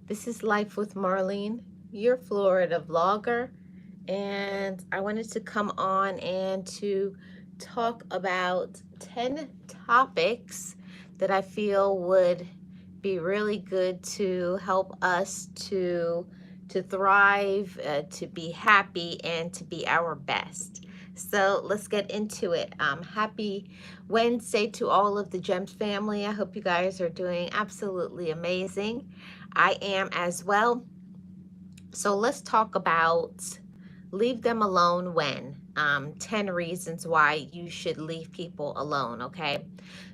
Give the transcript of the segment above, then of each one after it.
This is Life with Marlene, your Florida vlogger, and I wanted to come on and to talk about 10 topics that I feel would be really good to help us to thrive, to be happy, and to be our best. So let's get into it. Happy Wednesday to all of the GEMS family. I hope you guys are doing absolutely amazing. I am as well. So let's talk about leave them alone when. 10 reasons why you should leave people alone, okay?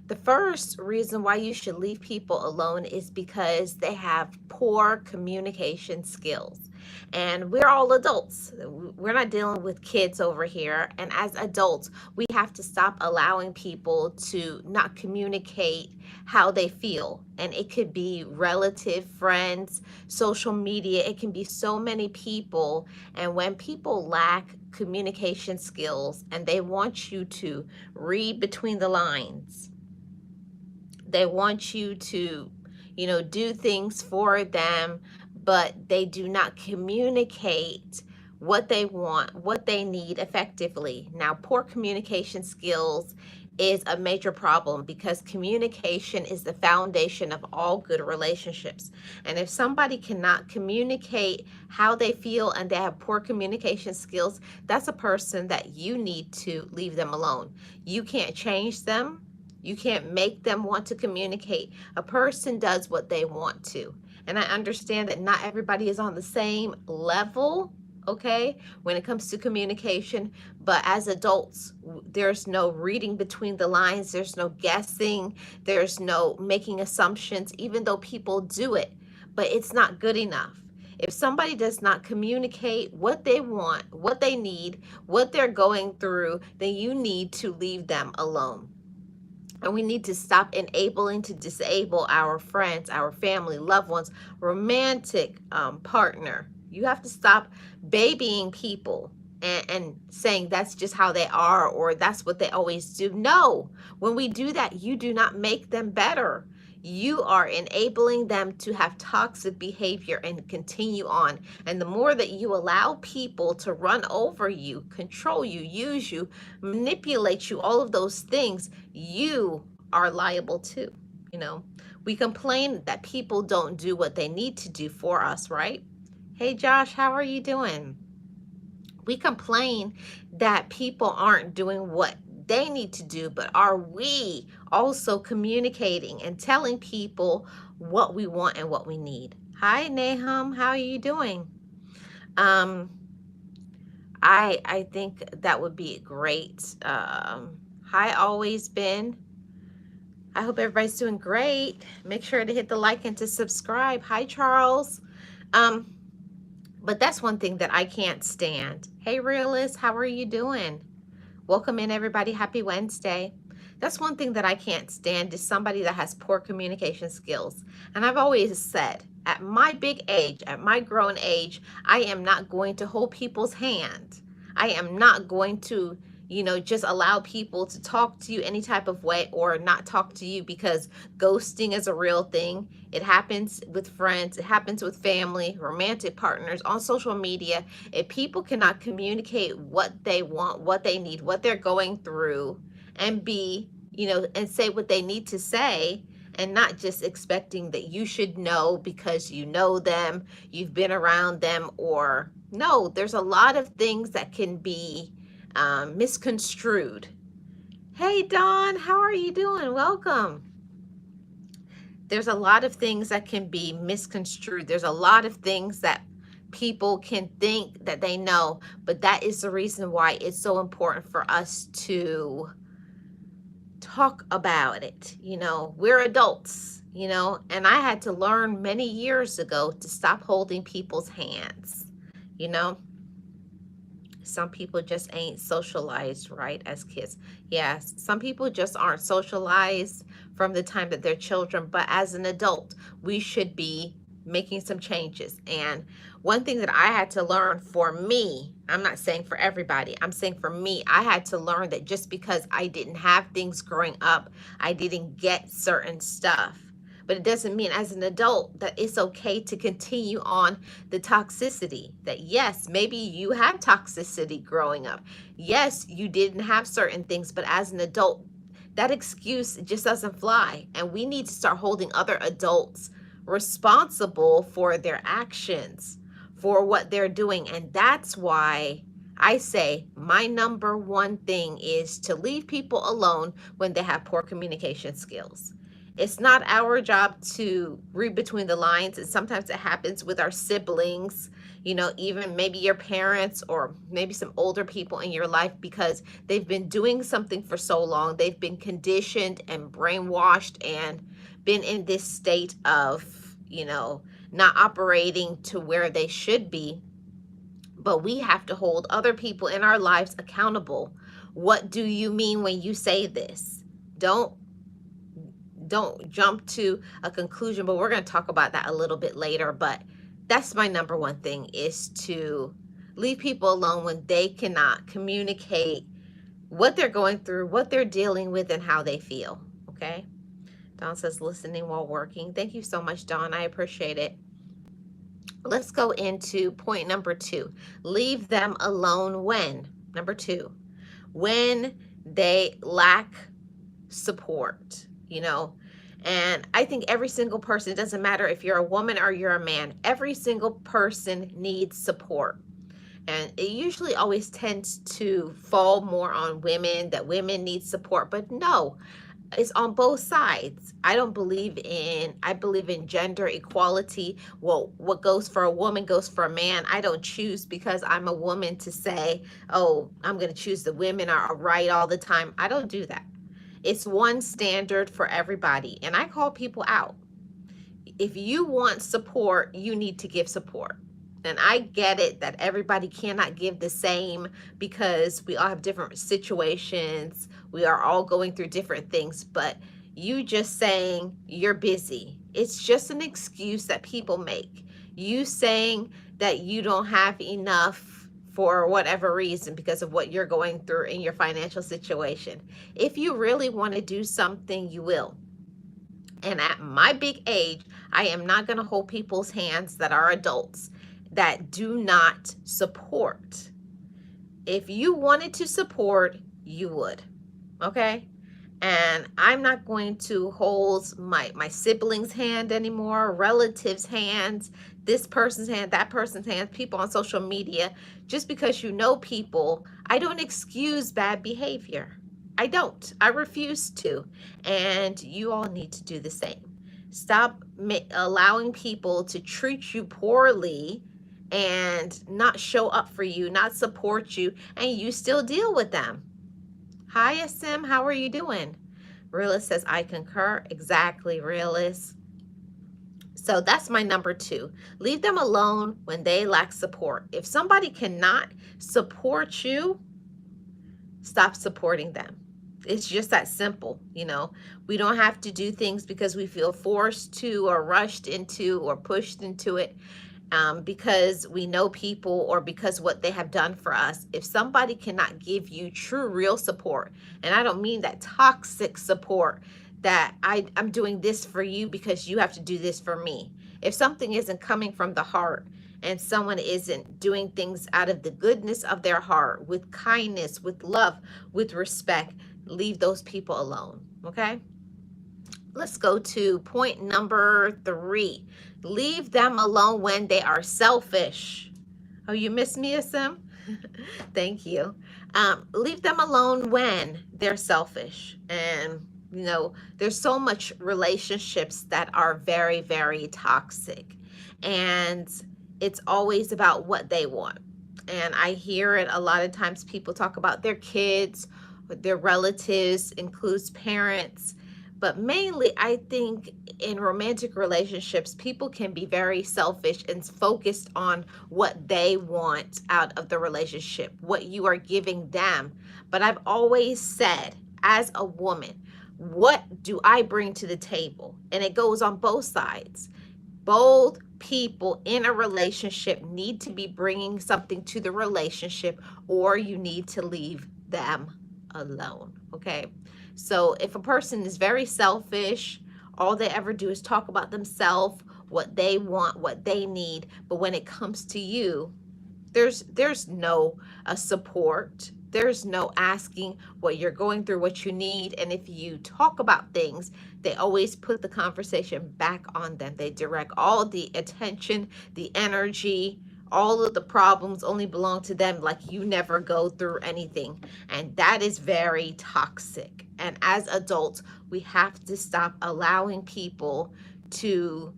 The first reason why you should leave people alone is because they have poor communication skills. And we're all adults. We're not dealing with kids over here. And as adults, we have to stop allowing people to not communicate how they feel. And it could be relative, friends, social media. It can be so many people. And when people lack communication skills and they want you to read between the lines, they want you to, do things for them, but they do not communicate what they want, what they need effectively. Now, poor communication skills is a major problem because communication is the foundation of all good relationships. And if somebody cannot communicate how they feel and they have poor communication skills, that's a person that you need to leave them alone. You can't change them. You can't make them want to communicate. A person does what they want to. And I understand that not everybody is on the same level, okay, when it comes to communication. But as adults, there's no reading between the lines, there's no guessing, there's no making assumptions, even though people do it. But it's not good enough. If somebody does not communicate what they want, what they need, what they're going through, then you need to leave them alone. And we need to stop enabling to disable our friends, our family, loved ones, romantic partner. You have to stop babying people and saying that's just how they are or that's what they always do. No, when we do that, you do not make them better. You are enabling them to have toxic behavior and continue on. And the more that you allow people to run over you, control you, use you, manipulate you, all of those things, you are liable too. You know, we complain that people don't do what they need to do for us, right? Hey, Josh, how are you doing? We complain that people aren't doing what they need to do, but are we also communicating and telling people what we want and what we need? Hi, Nahum, how are you doing? Um, I think that would be great. Hi, always been. I hope everybody's doing great. Make sure to hit the like and to subscribe. Hi, Charles. Um, but that's one thing that I can't stand. Hey, realist, how are you doing? Welcome in, everybody. Happy Wednesday. That's one thing that I can't stand is somebody that has poor communication skills. And I've always said, at my big age, at my grown age, I am not going to hold people's hand. I am not going to, just allow people to talk to you any type of way or not talk to you because ghosting is a real thing. It happens with friends, it happens with family, romantic partners, on social media. If people cannot communicate what they want, what they need, what they're going through, and and say what they need to say, and not just expecting that you should know because you know them, you've been around them, or no, there's a lot of things that can be misconstrued. Hey, Dawn, how are you doing? Welcome. There's a lot of things that can be misconstrued. There's a lot of things that people can think that they know, but that is the reason why it's so important for us to talk about it. We're adults, and I had to learn many years ago to stop holding people's hands. You know, some people just ain't socialized right as kids. Yes, some people just aren't socialized from the time that they're children, but as an adult, we should be making some changes. And one thing that I had to learn for me, I'm not saying for everybody, I'm saying for me, I had to learn that just because I didn't have things growing up, I didn't get certain stuff. but it doesn't mean as an adult that it's okay to continue on the toxicity. That yes, maybe you had toxicity growing up. Yes, you didn't have certain things, but as an adult, that excuse just doesn't fly. And we need to start holding other adults responsible for their actions, for what they're doing. And that's why I say my number one thing is to leave people alone when they have poor communication skills. It's not our job to read between the lines, and sometimes it happens with our siblings, even maybe your parents or maybe some older people in your life, because they've been doing something for so long. They've been conditioned and brainwashed and been in this state of, not operating to where they should be. But we have to hold other people in our lives accountable. What do you mean when you say this? Don't jump to a conclusion, but we're going to talk about that a little bit later. But that's my number one thing, is to leave people alone when they cannot communicate what they're going through, what they're dealing with, and how they feel. Okay. Dawn says listening while working. Thank you so much, Dawn. I appreciate it. Let's go into point number 2. Leave them alone when, number 2, when they lack support, And I think every single person, it doesn't matter if you're a woman or you're a man, every single person needs support. And it usually always tends to fall more on women, that women need support. But no, it's on both sides. I believe in gender equality. Well, what goes for a woman goes for a man. I don't choose because I'm a woman to say, oh, I'm going to choose the women are right all the time. I don't do that. It's one standard for everybody. And I call people out. If you want support, you need to give support. And I get it that everybody cannot give the same, because we all have different situations. We are all going through different things. But you just saying you're busy, it's just an excuse that people make. You saying that you don't have enough for whatever reason because of what you're going through in your financial situation. If you really want to do something, you will. And at my big age, I am not going to hold people's hands that are adults that do not support. If you wanted to support, you would. Okay? And I'm not going to hold my siblings' hand anymore, relatives' hands, this person's hand, that person's hand, people on social media. Just because you know people, I don't excuse bad behavior. I don't. I refuse to. And you all need to do the same. Stop allowing people to treat you poorly and not show up for you, not support you, and you still deal with them. Hi, Asim. How are you doing? Realist says, I concur. Exactly, Realist. So that's my number 2. Leave them alone when they lack support. If somebody cannot support you, stop supporting them. It's just that simple. We don't have to do things because we feel forced to or rushed into or pushed into it. Because we know people or because what they have done for us. If somebody cannot give you true, real support, and I don't mean that toxic support, that I'm doing this for you because you have to do this for me. If something isn't coming from the heart and someone isn't doing things out of the goodness of their heart, with kindness, with love, with respect, leave those people alone, okay? Let's go to point number 3. Leave them alone when they are selfish. Oh, you missed me, Asim? Thank you. Leave them alone when they're selfish. And, there's so much relationships that are very, very toxic. And it's always about what they want. And I hear it a lot of times. People talk about their kids, their relatives, includes parents. But mainly, I think in romantic relationships, people can be very selfish and focused on what they want out of the relationship, what you are giving them. But I've always said, as a woman, what do I bring to the table? And it goes on both sides. Both people in a relationship need to be bringing something to the relationship, or you need to leave them alone, okay? So if a person is very selfish All they ever do is talk about themselves, what they want, what they need. But when it comes to you, there's no support. There's no asking what you're going through, what you need. And if you talk about things, they always put the conversation back on them. They direct all the attention, the energy, all of the problems only belong to them, like you never go through anything. And that is very toxic. And as adults, we have to stop allowing people to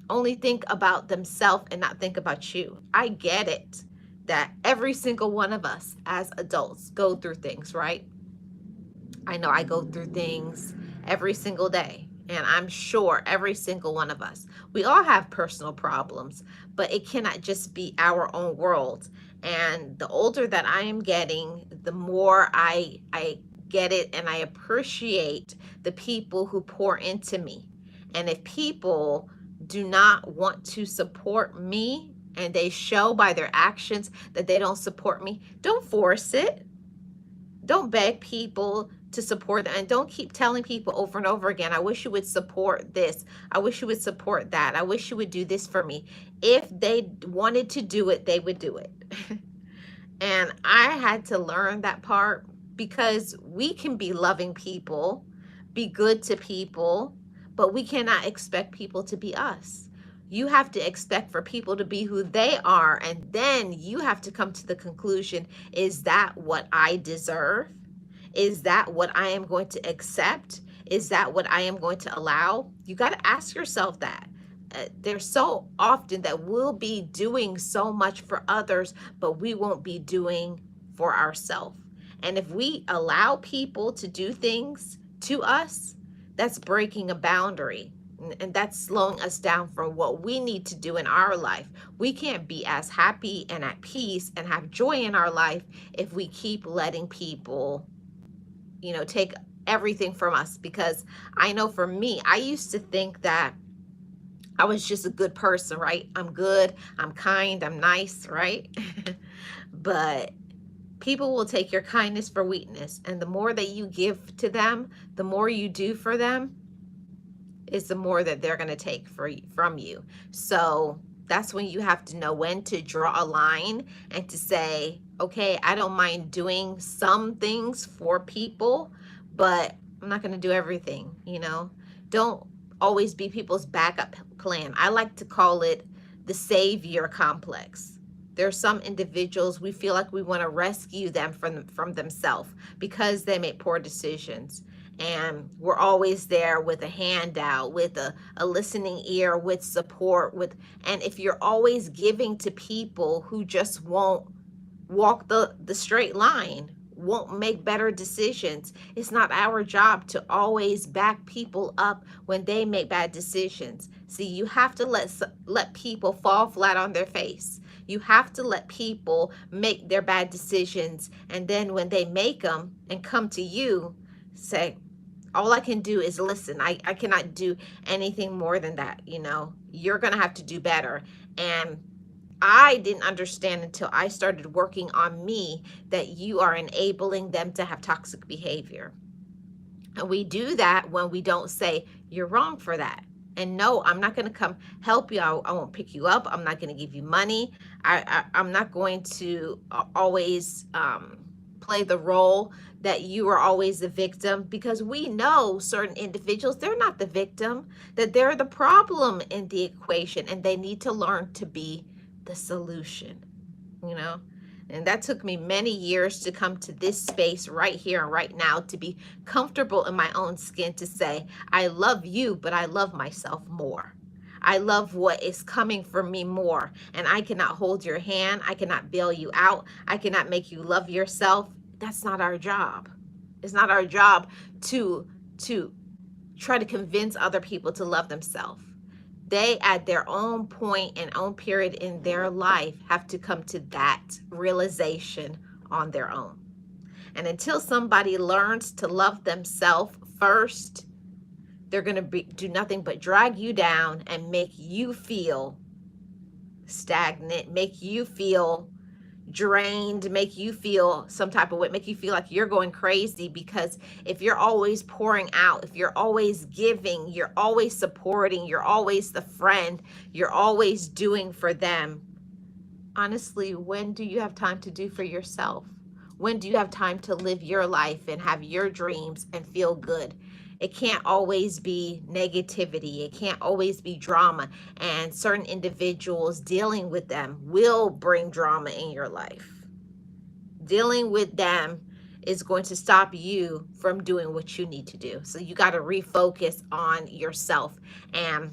only think about themselves and not think about you. I get it that every single one of us as adults go through things, right? I know I go through things every single day, and I'm sure every single one of us. We all have personal problems, but it cannot just be our own world. And the older that I am getting, the more I get it, and I appreciate the people who pour into me. And if people do not want to support me and they show by their actions that they don't support me, don't force it. Don't beg people to support them, and don't keep telling people over and over again, I wish you would support this. I wish you would support that. I wish you would do this for me. If they wanted to do it, they would do it. And I had to learn that part, because we can be loving people, be good to people, but we cannot expect people to be us. You have to expect for people to be who they are, and then you have to come to the conclusion, is that what I deserve? Is that what I am going to accept? Is that what I am going to allow? You got to ask yourself that. There's so often that we'll be doing so much for others, but we won't be doing for ourselves. And if we allow people to do things to us, that's breaking a boundary. And that's slowing us down from what we need to do in our life. We can't be as happy and at peace and have joy in our life if we keep letting people, take everything from us. Because I know for me, I used to think that I was just a good person, right? I'm good, I'm kind, I'm nice, right? But people will take your kindness for weakness. And the more that you give to them, the more you do for them, is the more that they're going to take from you. So that's when you have to know when to draw a line and to say, okay, I don't mind doing some things for people, but I'm not going to do everything. Don't always be people's backup plan. I like to call it the savior complex. There are some individuals we feel like we want to rescue them from themselves because they make poor decisions. And we're always there with a handout, with a listening ear, with support, and if you're always giving to people who just won't walk the straight line, won't make better decisions, it's not our job to always back people up when they make bad decisions. See, you have to let people fall flat on their face. You have to let people make their bad decisions, and then when they make them and come to you, say, all I can do is listen. I cannot do anything more than that. You're going to have to do better. And I didn't understand until I started working on me that you are enabling them to have toxic behavior. And we do that when we don't say, you're wrong for that. And no, I'm not going to come help you. I won't pick you up. I'm not going to give you money. I'm not going to always play the role that you are always the victim, because we know certain individuals, they're not the victim, that they're the problem in the equation, and they need to learn to be the solution, And that took me many years to come to this space right here and right now, to be comfortable in my own skin, to say, I love you, but I love myself more. I love what is coming from me more, and I cannot hold your hand. I cannot bail you out. I cannot make you love yourself. That's not our job. It's not our job to try to convince other people to love themselves. They, at their own point and own period in their life, have to come to that realization on their own. And until somebody learns to love themselves first, they're going to do nothing but drag you down and make you feel stagnant, make you feel drained, make you feel some type of way, make you feel like you're going crazy. Because if you're always pouring out, if you're always giving, you're always supporting, you're always the friend, you're always doing for them, honestly, when do you have time to do for yourself? When do you have time to live your life and have your dreams and feel good? It can't always be negativity. It can't always be drama. And certain individuals, dealing with them will bring drama in your life. Dealing with them is going to stop you from doing what you need to do. So you got to refocus on yourself. And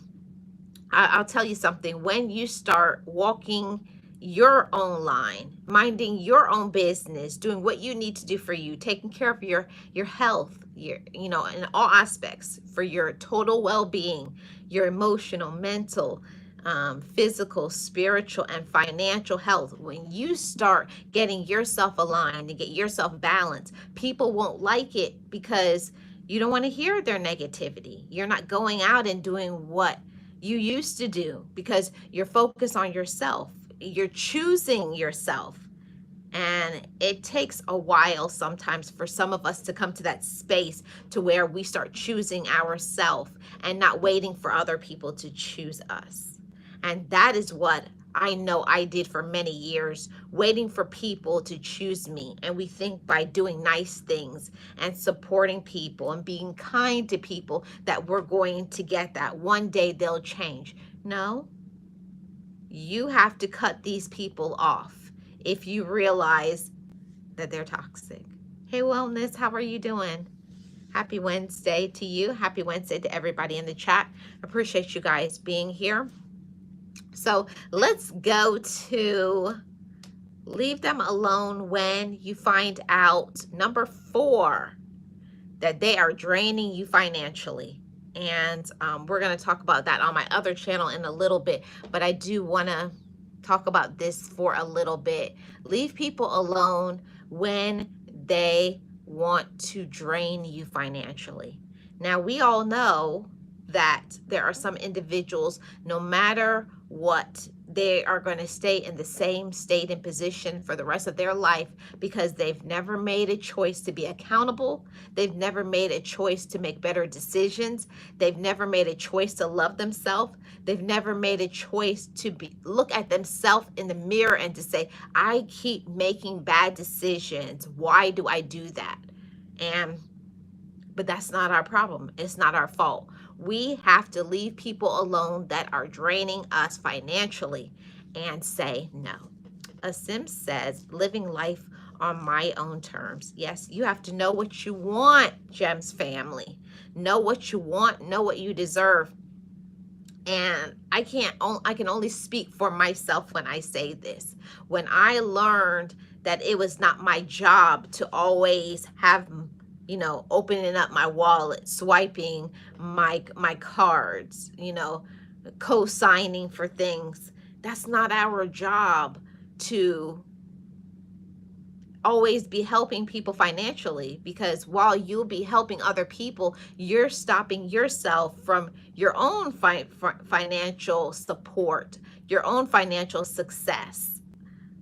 I'll tell you something, when you start walking your own line, minding your own business, doing what you need to do for you, taking care of your health, your, you know, in all aspects, for your total well-being, your emotional, mental, physical, spiritual, and financial health. When you start getting yourself aligned and get yourself balanced, people won't like it because you don't want to hear their negativity. You're not going out and doing what you used to do because you're focused on yourself. You're choosing yourself. And it takes a while sometimes for some of us to come to that space to where we start choosing ourselves and not waiting for other people to choose us. And that is what I know I did for many years, waiting for people to choose me. And we think by doing nice things and supporting people and being kind to people that we're going to get that. One day they'll change. No, you have to cut these people off if you realize that they're toxic. Hey, Wellness, how are you doing? Happy Wednesday to you. Happy Wednesday to everybody in the chat. Appreciate you guys being here. So let's go to leave them alone when you find out, number 4, that they are draining you financially. And we're going to talk about that on my other channel in a little bit, but I do want to talk about this for a little bit. Leave people alone when they want to drain you financially. Now, we all know that there are some individuals, no matter what, they are going to stay in the same state and position for the rest of their life because they've never made a choice to be accountable. They've never made a choice to make better decisions. They've never made a choice to love themselves. They've never made a choice to look at themselves in the mirror and to say, I keep making bad decisions. Why do I do that? But that's not our problem. It's not our fault. We have to leave people alone that are draining us financially and say no. Asim says, living life on my own terms. Yes, you have to know what you want, Gems family. Know what you want, know what you deserve. And I can only speak for myself when I say this. When I learned that it was not my job to always have, you know, opening up my wallet, swiping my cards, you know, co-signing for things. That's not our job to always be helping people financially, because while you'll be helping other people, you're stopping yourself from your own financial support, your own financial success.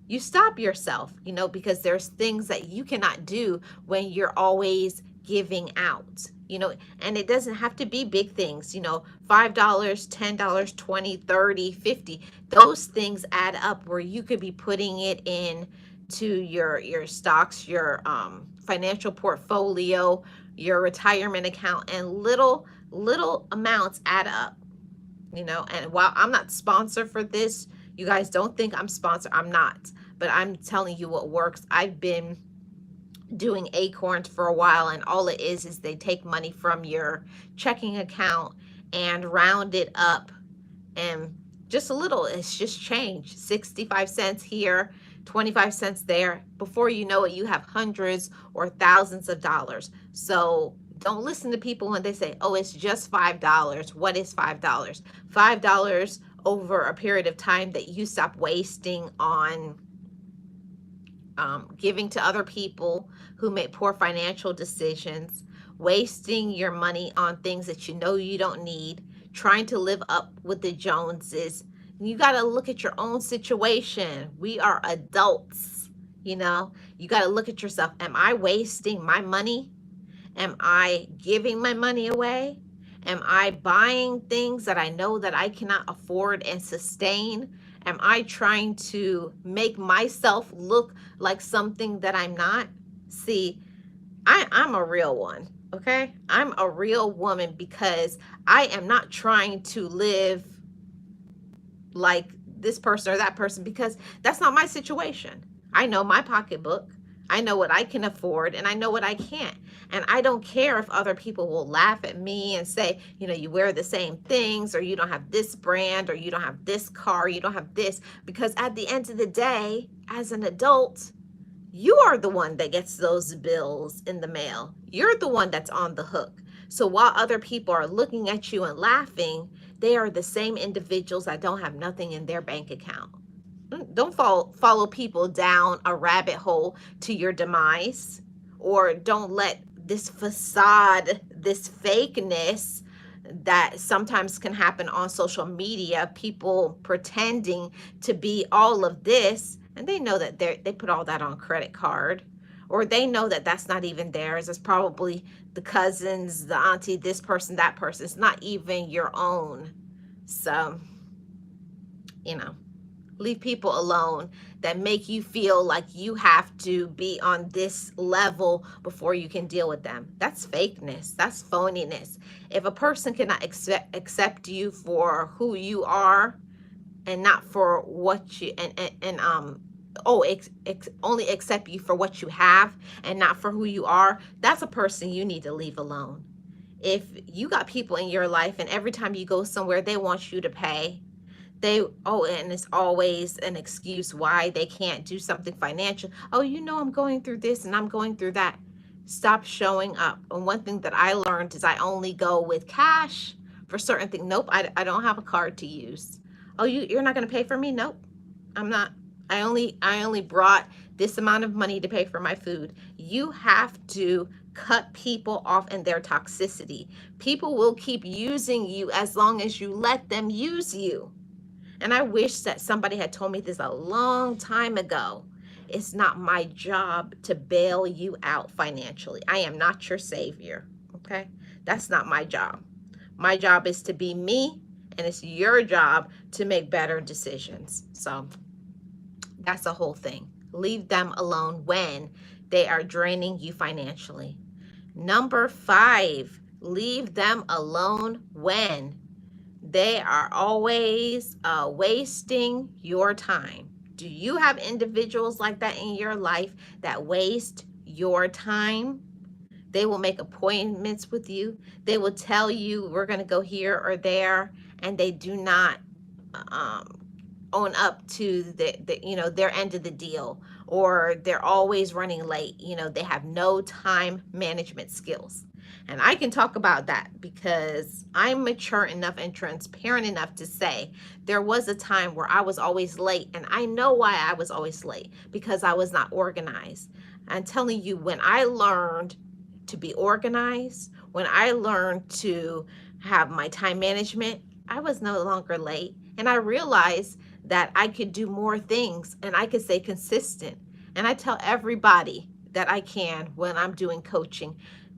You stop yourself, you know, because there's things that you cannot do when you're always giving out, you know, and it doesn't have to be big things, you know, $5, $10, $20, $30, $50. Those things add up where you could be putting it in to your stocks, your financial portfolio, your retirement account, and little amounts add up, you know. And while I'm not sponsored for this, you guys don't think I'm sponsored. I'm not, but I'm telling you what works. I've been doing Acorns for a while, and all it is they take money from your checking account and round it up, and just a little, it's just change, 65 cents here, 25 cents there. Before you know it, you have hundreds or thousands of dollars. So don't listen to people when they say, oh, it's just $5. What is $5? $5 over a period of time that you stop wasting on giving to other people who make poor financial decisions, wasting your money on things that you know you don't need, trying to live up with the Joneses. You got to look at your own situation. We are adults. You know, you got to look at yourself. Am I wasting my money? Am I giving my money away? Am I buying things that I know that I cannot afford and sustain? Am I trying to make myself look like something that I'm not? See, I'm a real one, okay? I'm a real woman because I am not trying to live like this person or that person, because that's not my situation. I know my pocketbook. I know what I can afford and I know what I can't. And I don't care if other people will laugh at me and say, you know, you wear the same things, or you don't have this brand, or you don't have this car, you don't have this. Because at the end of the day, as an adult, you are the one that gets those bills in the mail. You're the one that's on the hook. So while other people are looking at you and laughing, they are the same individuals that don't have nothing in their bank account. Don't follow people down a rabbit hole to your demise, or don't let this facade, this fakeness that sometimes can happen on social media, people pretending to be all of this, and they know that they put all that on credit card, or they know that that's not even theirs. It's probably the cousins, the auntie, this person, that person. It's not even your own. So, you know, leave people alone that make you feel like you have to be on this level before you can deal with them. That's fakeness. That's phoniness. If a person cannot accept you for who you are, and not for what you only accept you for what you have and not for who you are, that's a person you need to leave alone. If you got people in your life and every time you go somewhere they want you to pay, and it's always an excuse why they can't do something financial. Oh, you know, I'm going through this and I'm going through that. Stop showing up. And one thing that I learned is I only go with cash for certain things. Nope, I don't have a card to use. Oh, you're not going to pay for me? Nope, I'm not. I only brought this amount of money to pay for my food. You have to cut people off in their toxicity. People will keep using you as long as you let them use you. And I wish that somebody had told me this a long time ago. It's not my job to bail you out financially. I am not your savior. Okay? That's not my job. My job is to be me, and it's your job to make better decisions. So that's the whole thing. Leave them alone when they are draining you financially. Number 5, leave them alone when they are always wasting your time. Do you have individuals like that in your life that waste your time? They will make appointments with you. They will tell you we're going to go here or there, and they do not um, own up to their end of the deal, or they're always running late. They have no time management skills. And I can talk about that because I'm mature enough and transparent enough to say there was a time where I was always late, and I know why I was always late, because I was not organized. I'm telling you, when I learned to be organized, when I learned to have my time management, I was no longer late. And I realized that I could do more things and I could stay consistent. And I tell everybody that I can when I'm doing coaching,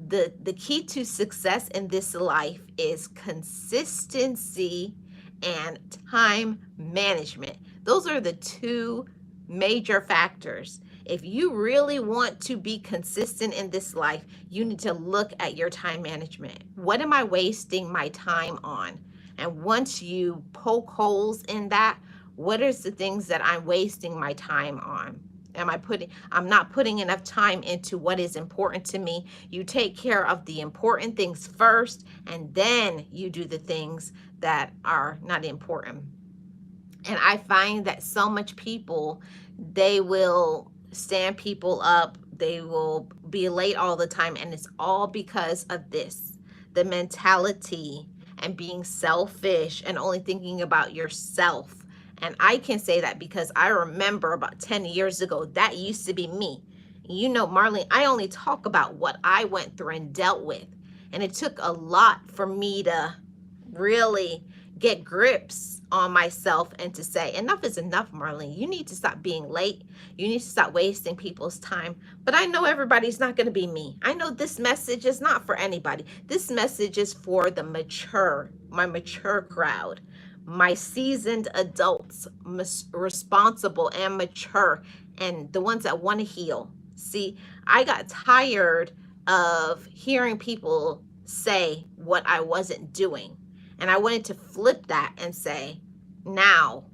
the key to success in this life is consistency and time management. Those are the two major factors. If you really want to be consistent in this life, you need to look at your time management. What am I wasting my time on? And once you poke holes in that, what is the things that I'm wasting my time on? I'm not putting enough time into what is important to me. You take care of the important things first, and then you do the things that are not important. And I find that so much people, they will stand people up. They will be late all the time. And it's all because of this, the mentality and being selfish and only thinking about yourself. And I can say that because I remember about 10 years ago, that used to be me. Marlene, I only talk about what I went through and dealt with. And it took a lot for me to really get grips on myself and to say, enough is enough, Marlene. You need to stop being late. You need to stop wasting people's time. But I know everybody's not going to be me. I know this message is not for anybody. This message is for the mature, my mature crowd, my seasoned adults, responsible and mature, and the ones that want to heal. See, I got tired of hearing people say what I wasn't doing. And I wanted to flip that and say, now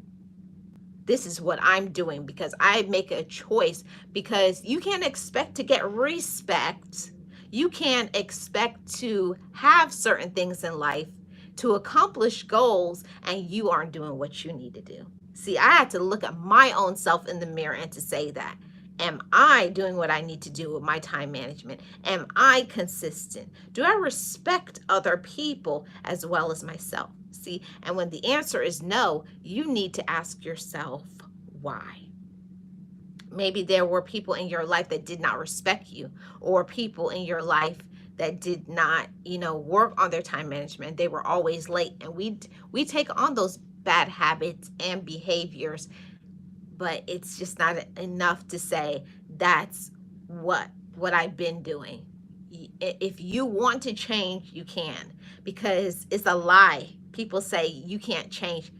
this is what I'm doing, because I make a choice. Because you can't expect to get respect. You can't expect to have certain things in life, to accomplish goals, and you aren't doing what you need to do. See, I had to look at my own self in the mirror and to say that. Am I doing what I need to do with my time management? Am I consistent? Do I respect other people as well as myself? See, and when the answer is no, you need to ask yourself why. Maybe there were people in your life that did not respect you, or people in your life that did not, work on their time management. They were always late, and we take on those bad habits and behaviors, but it's just not enough to say that's what I've been doing. If you want to change, you can, because it's a lie. People say you can't change.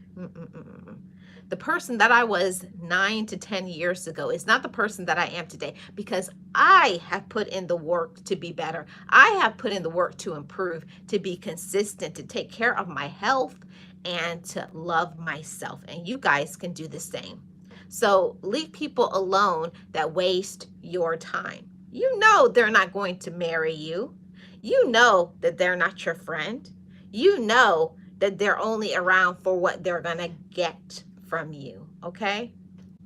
The person that I was 9 to 10 years ago is not the person that I am today, because I have put in the work to be better. I have put in the work to improve, to be consistent, to take care of my health, and to love myself. And you guys can do the same. So leave people alone that waste your time. You know they're not going to marry you. You know that they're not your friend. You know that they're only around for what they're going to get from you, okay?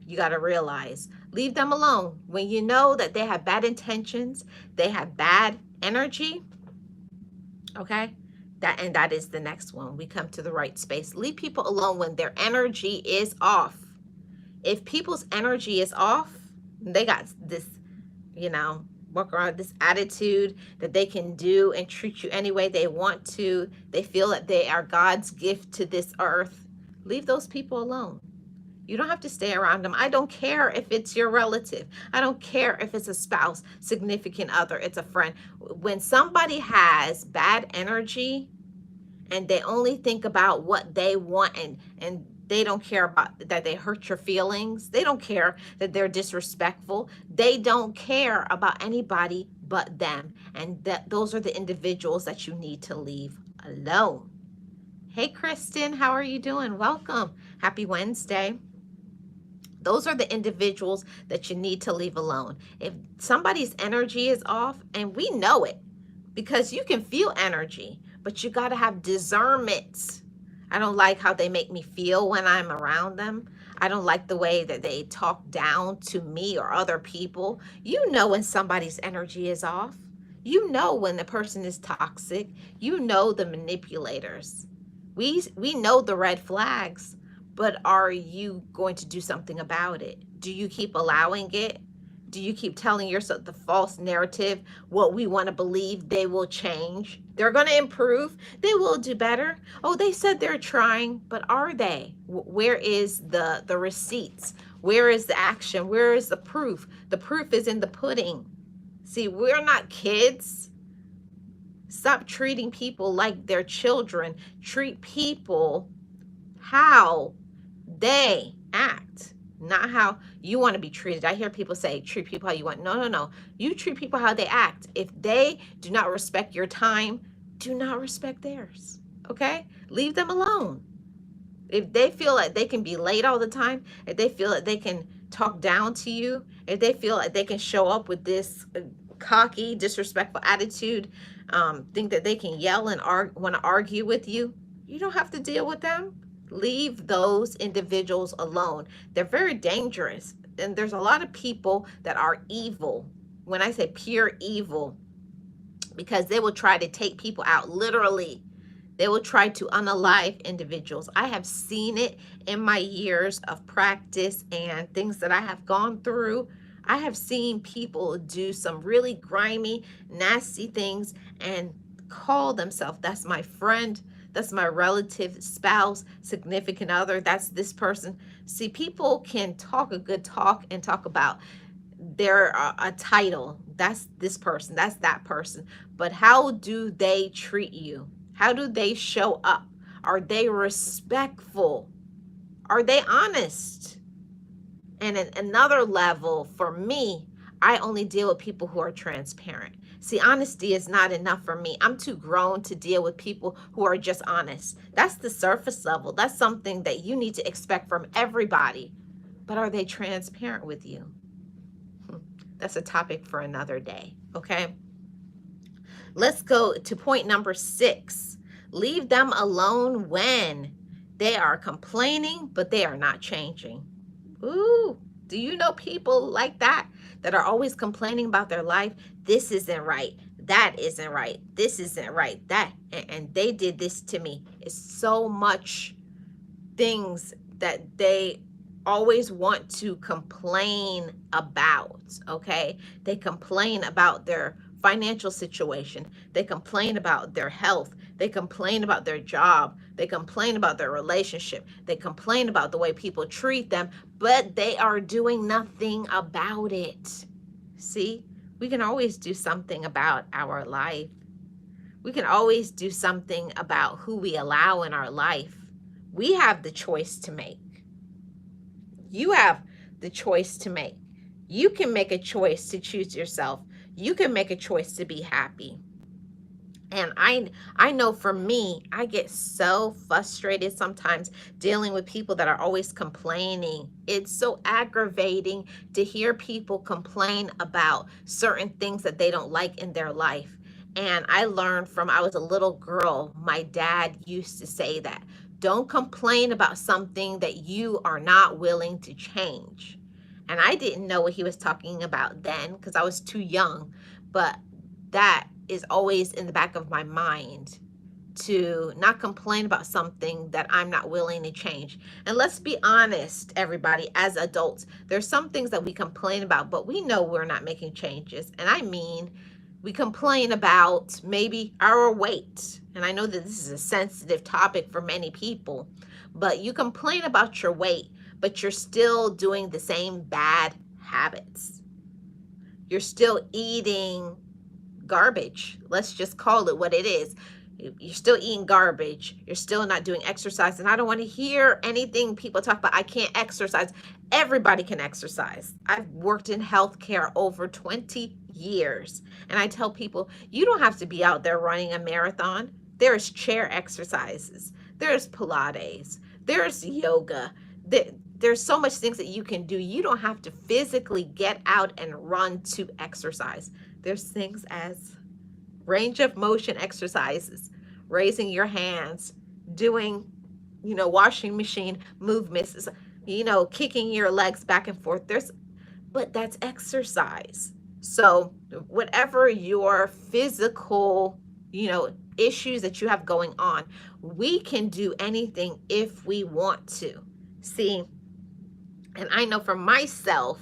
You got to realize, leave them alone. When you know that they have bad intentions, they have bad energy, okay? That is the next one. We come to the right space. Leave people alone when their energy is off. If people's energy is off, they got this, walk around this attitude that they can do and treat you any way they want to. They feel that they are God's gift to this earth. Leave those people alone. You don't have to stay around them. I don't care if it's your relative. I don't care if it's a spouse, significant other, it's a friend. When somebody has bad energy and they only think about what they want, and they don't care about that they hurt your feelings. They don't care that they're disrespectful. They don't care about anybody but them. And those are the individuals that you need to leave alone. Hey, Kristen, how are you doing? Welcome. Happy Wednesday. Those are the individuals that you need to leave alone. If somebody's energy is off, and we know it, because you can feel energy, but you got to have discernment. I don't like how they make me feel when I'm around them. I don't like the way that they talk down to me or other people. You know when somebody's energy is off. You know when the person is toxic. You know the manipulators. We know the red flags, but are you going to do something about it? Do you keep allowing it? Do you keep telling yourself the false narrative, what we want to believe? They will change. They're going to improve. They will do better. Oh, they said they're trying, but are they? Where is the receipts? Where is the action? Where is the proof? The proof is in the pudding. See, we're not kids. Stop treating people like they're children. Treat people how they act, not how you want to be treated. I hear people say, treat people how you want. No. You treat people how they act. If they do not respect your time, do not respect theirs. Okay? Leave them alone. If they feel like they can be late all the time, if they feel like they can talk down to you, if they feel like they can show up with this cocky, disrespectful attitude, think that they can yell and want to argue with you, you don't have to deal with them. Leave those individuals alone. They're very dangerous. And there's a lot of people that are evil. When I say pure evil, because they will try to take people out, literally. They will try to unalive individuals. I have seen it in my years of practice and things that I have gone through. I have seen people do some really grimy, nasty things and call themselves, that's my friend, That's my relative, spouse, significant other. That's this person. See, people can talk a good talk and talk about their a title. That's this person. That's that person. But how do they treat you? How do they show up? Are they respectful? Are they honest? And at another level, for me, I only deal with people who are transparent. See, honesty is not enough for me. I'm too grown to deal with people who are just honest. That's the surface level. That's something that you need to expect from everybody. But are they transparent with you? That's a topic for another day, okay? Let's go to point number 6. Leave them alone when they are complaining, but they are not changing. Ooh, do you know people like that are always complaining about their life? This isn't right. That isn't right. This isn't right. That, and they did this to me. It's so much things that they always want to complain about, okay? They complain about their financial situation. They complain about their health. They complain about their job. They complain about their relationship. They complain about the way people treat them, but they are doing nothing about it. See, we can always do something about our life. We can always do something about who we allow in our life. We have the choice to make. You have the choice to make. You can make a choice to choose yourself. You can make a choice to be happy. And I know for me, I get so frustrated sometimes dealing with people that are always complaining. It's so aggravating to hear people complain about certain things that they don't like in their life. And I learned from I was a little girl, my dad used to say that. Don't complain about something that you are not willing to change. And I didn't know what he was talking about then because I was too young. But that is always in the back of my mind, to not complain about something that I'm not willing to change. And let's be honest, everybody, as adults, there's some things that we complain about, but we know we're not making changes. And I mean, we complain about maybe our weight. And I know that this is a sensitive topic for many people, but you complain about your weight, but you're still doing the same bad habits. You're still eating garbage. Let's just call it what it is. You're still eating garbage. You're still not doing exercise. And I don't want to hear anything people talk about. I can't exercise. Everybody can exercise. I've worked in healthcare over 20 years. And I tell people, you don't have to be out there running a marathon. There's chair exercises. There's Pilates. There's yoga. There's so much things that you can do. You don't have to physically get out and run to exercise. There's things as range of motion exercises, raising your hands, doing, washing machine movements, kicking your legs back and forth. But that's exercise. So whatever your physical, issues that you have going on, we can do anything if we want to. See, and I know for myself,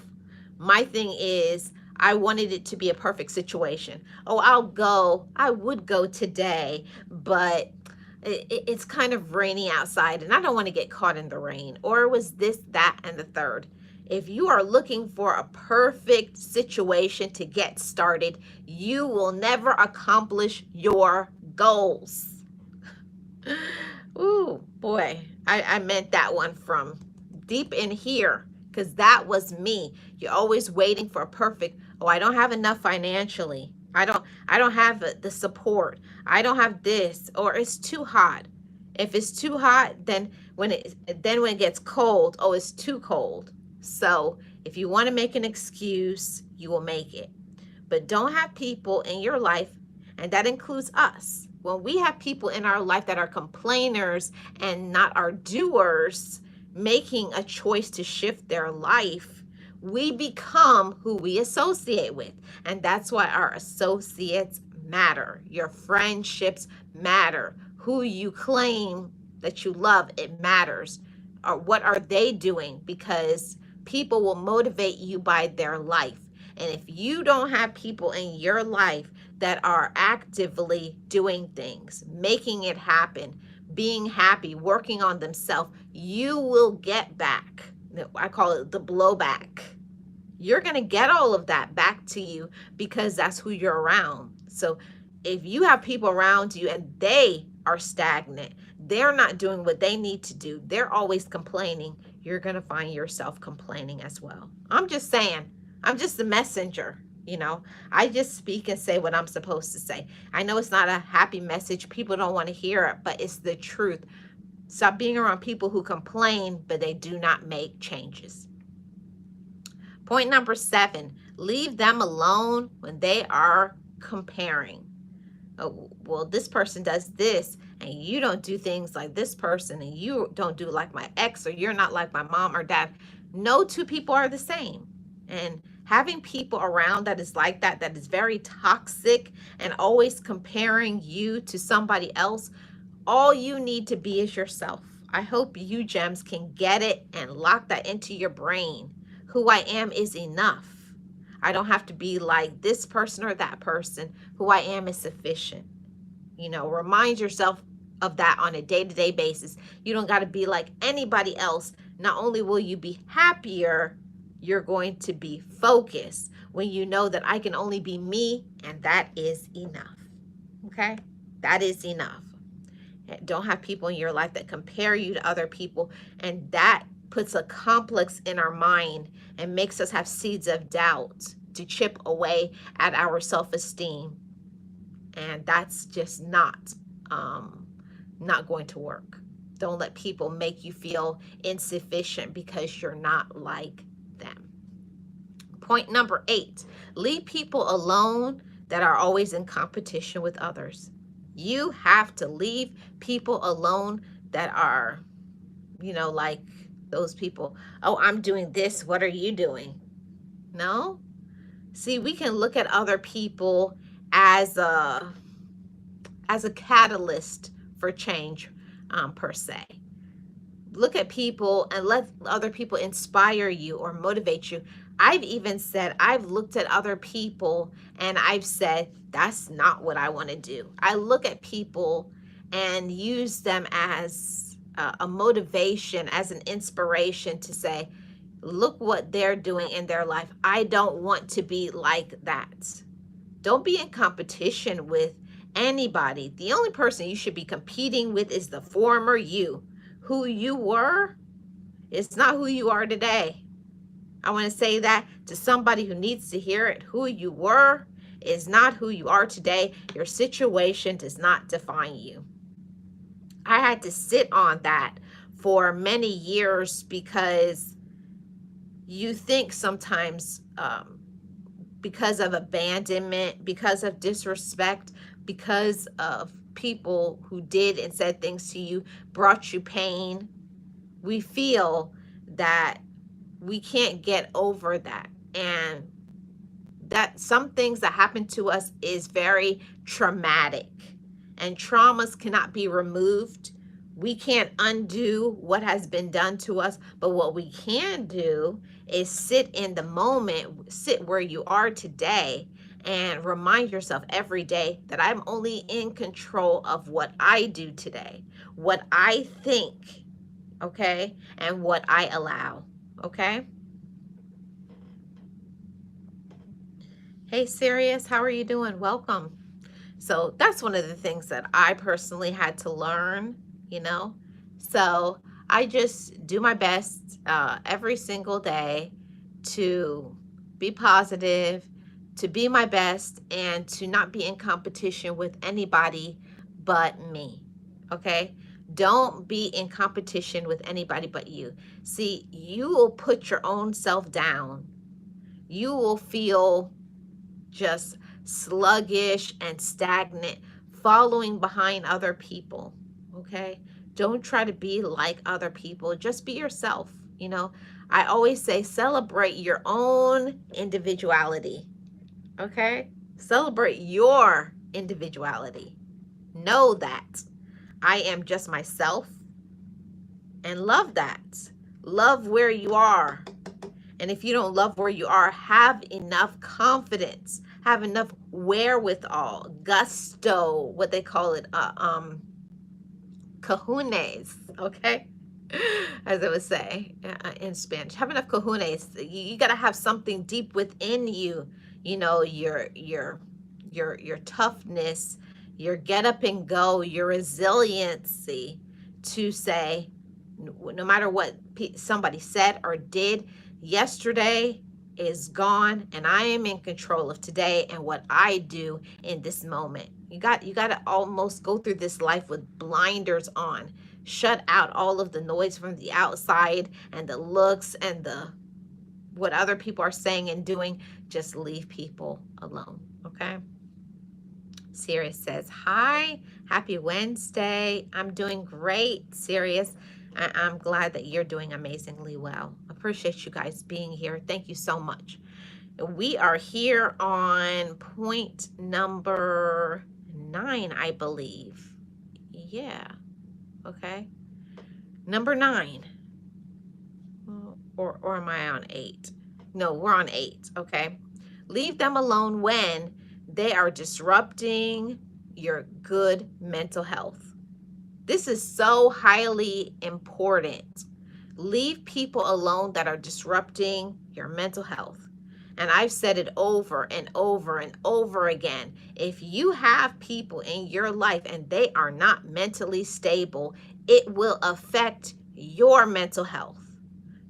my thing is, I wanted it to be a perfect situation. Oh, I would go today, but it's kind of rainy outside and I don't want to get caught in the rain. Or it was this, that, and the third. If you are looking for a perfect situation to get started, you will never accomplish your goals. Ooh, boy, I meant that one from deep in here, because that was me. You're always waiting for a perfect, oh, I don't have enough financially. I don't have the support. I don't have this, or it's too hot. If it's too hot, then when it gets cold, oh, it's too cold. So if you want to make an excuse, you will make it. But don't have people in your life, and that includes us. When we have people in our life that are complainers and not our doers, making a choice to shift their life, we become who we associate with. And that's why our associates matter. Your friendships matter. Who you claim that you love, it matters. Or what are they doing? Because people will motivate you by their life. And if you don't have people in your life that are actively doing things, making it happen, being happy, working on themselves, you will get back. I call it the blowback. You're going to get all of that back to you because that's who you're around. So if you have people around you and they are stagnant, they're not doing what they need to do, they're always complaining, you're going to find yourself complaining as well. I'm just saying, I'm just the messenger. I just speak and say what I'm supposed to say. I know it's not a happy message. People don't want to hear it, but it's the truth. Stop being around people who complain, but they do not make changes. Point number 7, leave them alone when they are comparing. Oh, well, this person does this, and you don't do things like this person, and you don't do like my ex, or you're not like my mom or dad. No two people are the same. And having people around that is like that is very toxic and always comparing you to somebody else, all you need to be is yourself. I hope you gems can get it and lock that into your brain. Who I am is enough. I don't have to be like this person or that person. Who I am is sufficient. Remind yourself of that on a day-to-day basis. You don't got to be like anybody else. Not only will you be happier, you're going to be focused when you know that I can only be me, and that is enough. Okay? That is enough. Don't have people in your life that compare you to other people, and that puts a complex in our mind and makes us have seeds of doubt to chip away at our self-esteem. And that's just not going to work. Don't let people make you feel insufficient because you're not like them. Point number 8, leave people alone that are always in competition with others. You have to leave people alone that are, like those people. Oh, I'm doing this. What are you doing? No. See, we can look at other people as a catalyst for change, per se. Look at people and let other people inspire you or motivate you. I've even said, I've looked at other people and I've said, that's not what I want to do. I look at people and use them as a motivation, as an inspiration to say, look what they're doing in their life. I don't want to be like that. Don't be in competition with anybody. The only person you should be competing with is the former you. Who you were, it's not who you are today. I want to say that to somebody who needs to hear it. Who you were is not who you are today. Your situation does not define you. I had to sit on that for many years because you think sometimes because of abandonment, because of disrespect, because of people who did and said things to you, brought you pain, we feel that we can't get over that. And that some things that happen to us is very traumatic, and traumas cannot be removed. We can't undo what has been done to us, but what we can do is sit in the moment, sit where you are today, and remind yourself every day that I'm only in control of what I do today, what I think, okay, and what I allow, okay? Hey, Sirius, how are you doing? Welcome. So that's one of the things that I personally had to learn, So I just do my best every single day to be positive, to be my best, and to not be in competition with anybody but me, okay? Don't be in competition with anybody but you. See, you will put your own self down. You will feel just sluggish and stagnant, following behind other people, okay? Don't try to be like other people. Just be yourself, I always say celebrate your own individuality, okay? Celebrate your individuality. Know that I am just myself, and love that. Love where you are. And if you don't love where you are, have enough confidence, have enough wherewithal, gusto, what they call it, cojones, okay? As I would say in Spanish, have enough cojones. You got to have something deep within you, you know, your toughness, your get up and go, your resiliency to say, no matter what somebody said or did yesterday is gone, and I am in control of today and what I do in this moment. You got to almost go through this life with blinders on. Shut out all of the noise from the outside and the looks and the what other people are saying and doing. Just leave people alone, okay? Sirius says, hi, happy Wednesday. I'm doing great, Sirius. I'm glad that you're doing amazingly well. Appreciate you guys being here. Thank you so much. We are here on point number 9, I believe. Yeah, okay. Number 9. Or am I on 8? No, we're on 8, okay. Leave them alone when they are disrupting your good mental health. This is so highly important. Leave people alone that are disrupting your mental health. And I've said it over and over and over again. If you have people in your life and they are not mentally stable, it will affect your mental health.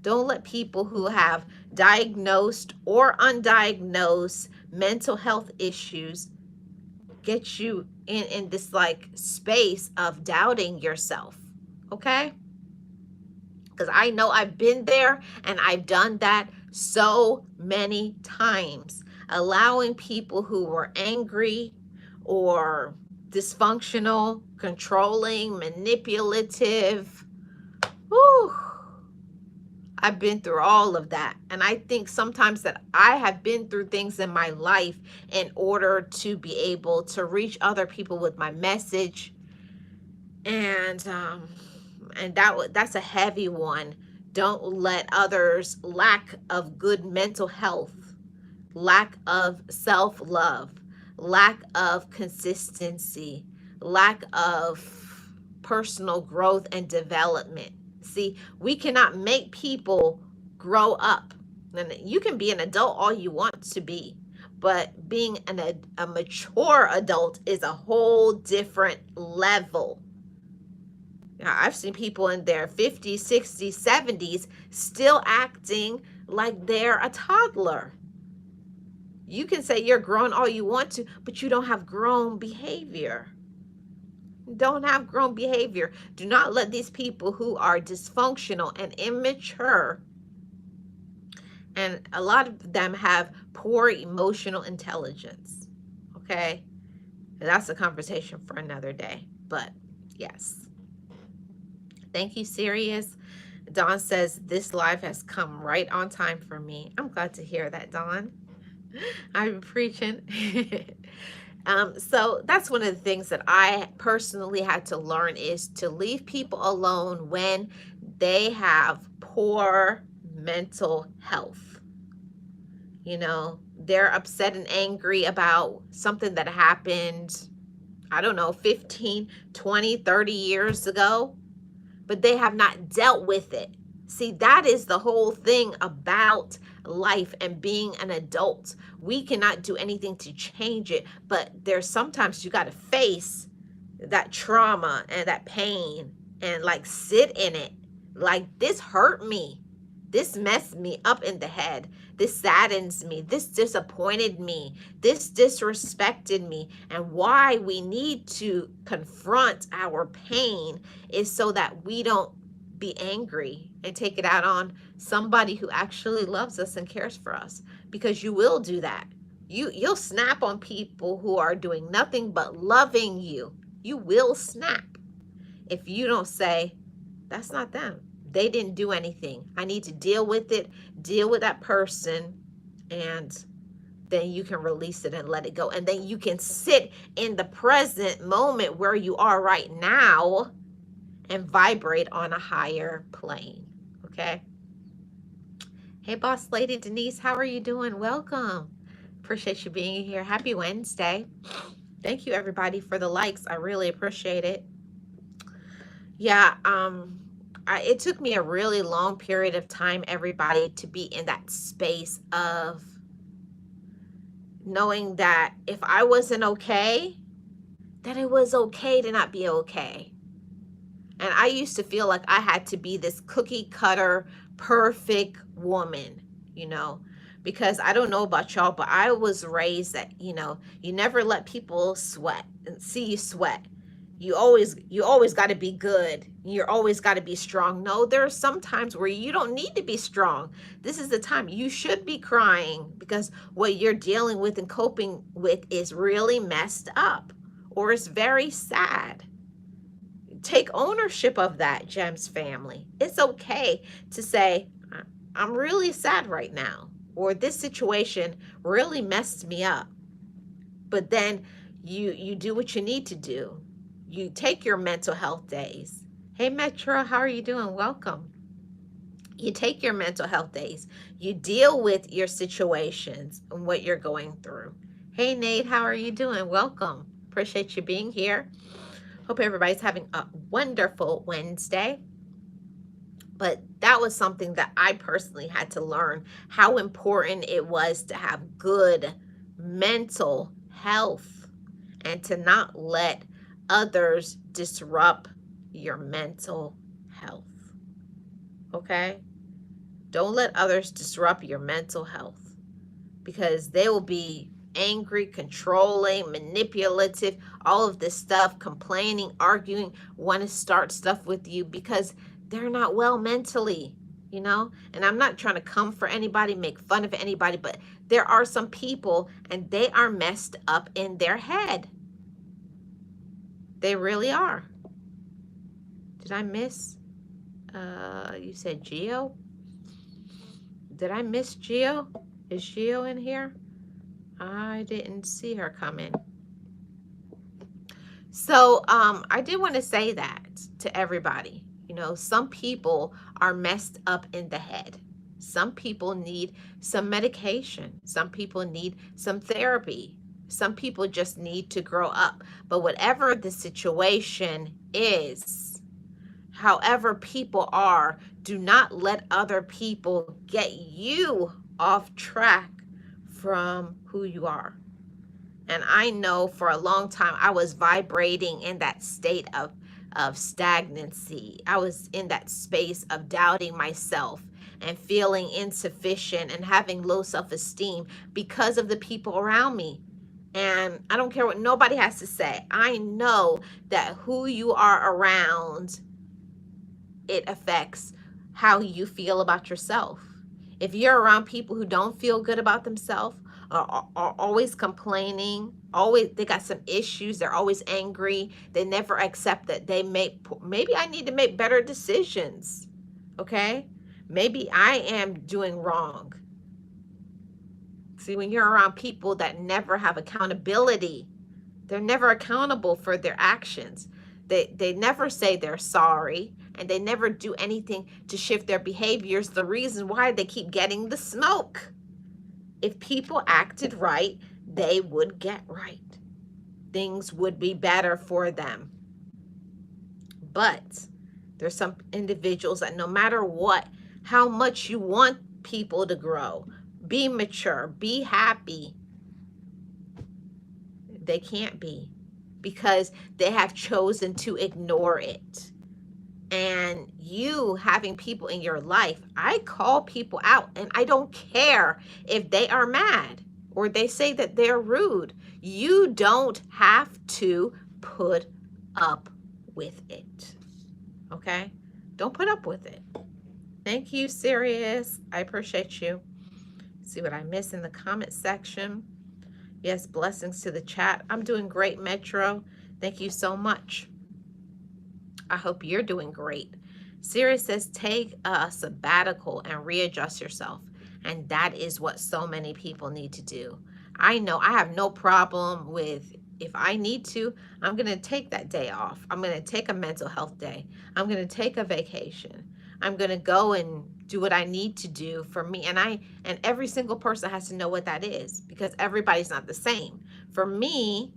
Don't let people who have diagnosed or undiagnosed mental health issues get you in this like space of doubting yourself. Okay? Because I know I've been there and I've done that so many times. Allowing people who were angry or dysfunctional, controlling, manipulative. Whew, I've been through all of that. And I think sometimes that I have been through things in my life in order to be able to reach other people with my message. And that's a heavy one. Don't let others' lack of good mental health, lack of self-love, lack of consistency, lack of personal growth and development. See, we cannot make people grow up. And you can be an adult all you want to be, but being a mature adult is a whole different level. Now, I've seen people in their 50s, 60s, 70s still acting like they're a toddler. You can say you're grown all you want to, but you don't have grown behavior. Don't have grown behavior. Do not let these people who are dysfunctional and immature, and a lot of them have poor emotional intelligence. Okay? And that's a conversation for another day. But yes. Thank you, Sirius. Dawn says, this live has come right on time for me. I'm glad to hear that, Dawn. I'm preaching. So that's one of the things that I personally had to learn is to leave people alone when they have poor mental health. You know, they're upset and angry about something that happened, I don't know, 15, 20, 30 years ago, but they have not dealt with it. See, that is the whole thing about life and being an adult. We cannot do anything to change it, but there's sometimes you got to face that trauma and that pain and like sit in it. Like, this hurt me. This messed me up in the head. This saddens me. This disappointed me. This disrespected me. And why we need to confront our pain is so that we don't be angry and take it out on somebody who actually loves us and cares for us. Because you will do that. You'll snap on people who are doing nothing but loving you. You will snap if you don't say, that's not them. They didn't do anything. I need to deal with it, deal with that person, and then you can release it and let it go. And then you can sit in the present moment where you are right now and vibrate on a higher plane. Okay? Hey, Boss Lady Denise, how are you doing? Welcome. Appreciate you being here. Happy Wednesday. Thank you, everybody, for the likes. I really appreciate it. Yeah, it took me a really long period of time, everybody, to be in that space of knowing that if I wasn't okay, that it was okay to not be okay. And I used to feel like I had to be this cookie cutter, perfect woman, you know, because I don't know about y'all, but I was raised that, you never let people sweat and see you sweat. You always got to be good. You're always got to be strong. No, there are some times where you don't need to be strong. This is the time you should be crying because what you're dealing with and coping with is really messed up or it's very sad. Take ownership of that, Gems family. It's okay to say, I'm really sad right now, or this situation really messed me up. But then you do what you need to do. You take your mental health days. Hey Metro, how are you doing? Welcome. You take your mental health days. You deal with your situations and what you're going through. Hey Nate, how are you doing? Welcome. Appreciate you being here. Hope everybody's having a wonderful Wednesday. But that was something that I personally had to learn how important it was to have good mental health and to not let others disrupt your mental health. Okay? Don't let others disrupt your mental health because they will be angry, controlling, manipulative, all of this stuff, complaining, arguing, want to start stuff with you because they're not well mentally, you know? And I'm not trying to come for anybody, make fun of anybody, but there are some people and they are messed up in their head. They really are. Did I miss? You said Geo? Did I miss Geo? Is Geo in here? I didn't see her come in. So I did want to say that to everybody. You know, some people are messed up in the head. Some people need some medication. Some people need some therapy. Some people just need to grow up. But whatever the situation is, however people are, do not let other people get you off track from who you are. And I know for a long time I was vibrating in that state of stagnancy. I was in that space of doubting myself and feeling insufficient and having low self-esteem because of the people around me. And I don't care what nobody has to say. I know that who you are around, it affects how you feel about yourself. If you're around people who don't feel good about themselves, are always complaining, always they got some issues, they're always angry, they never accept that they make, maybe I need to make better decisions. Okay? Maybe I am doing wrong. See, when you're around people that never have accountability, they're never accountable for their actions. They never say they're sorry and they never do anything to shift their behaviors. The reason why they keep getting the smoke. If people acted right, they would get right. Things would be better for them. But there's some individuals that no matter what, how much you want people to grow, be mature, be happy, they can't be because they have chosen to ignore it. And you having people in your life, I call people out and I don't care if they are mad or they say that they're rude. You don't have to put up with it. Okay? Don't put up with it. Thank you, Sirius. I appreciate you. See what I miss in the comment section. Yes, blessings to the chat. I'm doing great, Metro. Thank you so much. I hope you're doing great. Sirius says take a sabbatical and readjust yourself. And that is what so many people need to do. I know I have no problem with, if I need to, I'm going to take that day off. I'm going to take a mental health day. I'm going to take a vacation. I'm going to go and do what I need to do for me. And every single person has to know what that is because everybody's not the same. For me,